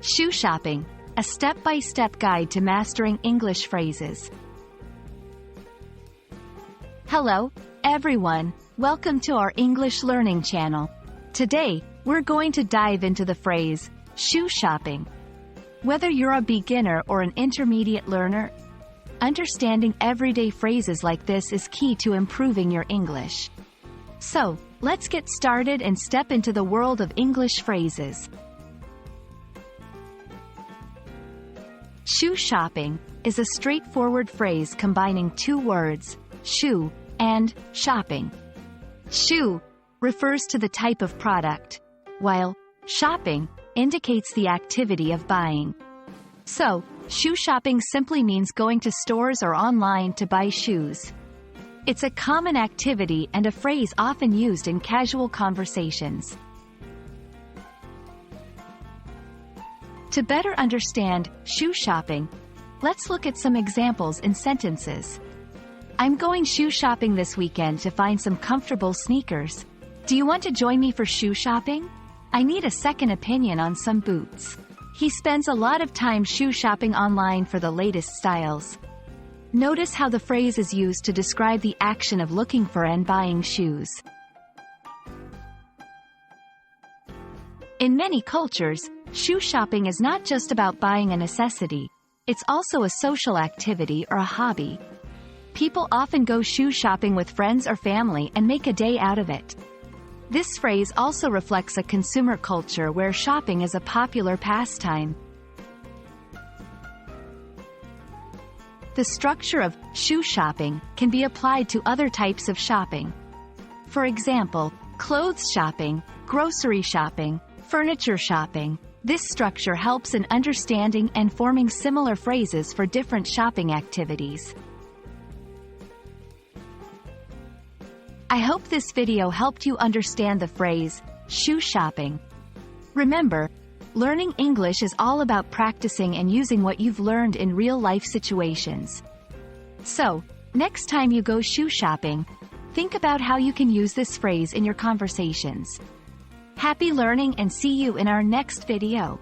Shoe shopping, a step-by-step guide to mastering English phrases. Hello, everyone. Welcome to our English learning channel. Today, we're going to dive into the phrase, shoe shopping. Whether you're a beginner or an intermediate learner, understanding everyday phrases like this is key to improving your English. So, let's get started and step into the world of English phrases. Shoe shopping is a straightforward phrase combining two words, shoe and shopping. Shoe refers to the type of product, while shopping indicates the activity of buying. So, shoe shopping simply means going to stores or online to buy shoes. It's a common activity and a phrase often used in casual conversations. To better understand shoe shopping, let's look at some examples in sentences. I'm going shoe shopping this weekend to find some comfortable sneakers. Do you want to join me for shoe shopping? I need a second opinion on some boots. He spends a lot of time shoe shopping online for the latest styles. Notice how the phrase is used to describe the action of looking for and buying shoes. In many cultures, shoe shopping is not just about buying a necessity, it's also a social activity or a hobby. People often go shoe shopping with friends or family and make a day out of it. This phrase also reflects a consumer culture where shopping is a popular pastime. The structure of shoe shopping can be applied to other types of shopping. For example, clothes shopping, grocery shopping, furniture shopping. This structure helps in understanding and forming similar phrases for different shopping activities. I hope this video helped you understand the phrase, shoe shopping. Remember, learning English is all about practicing and using what you've learned in real-life situations. So, next time you go shoe shopping, think about how you can use this phrase in your conversations. Happy learning and see you in our next video.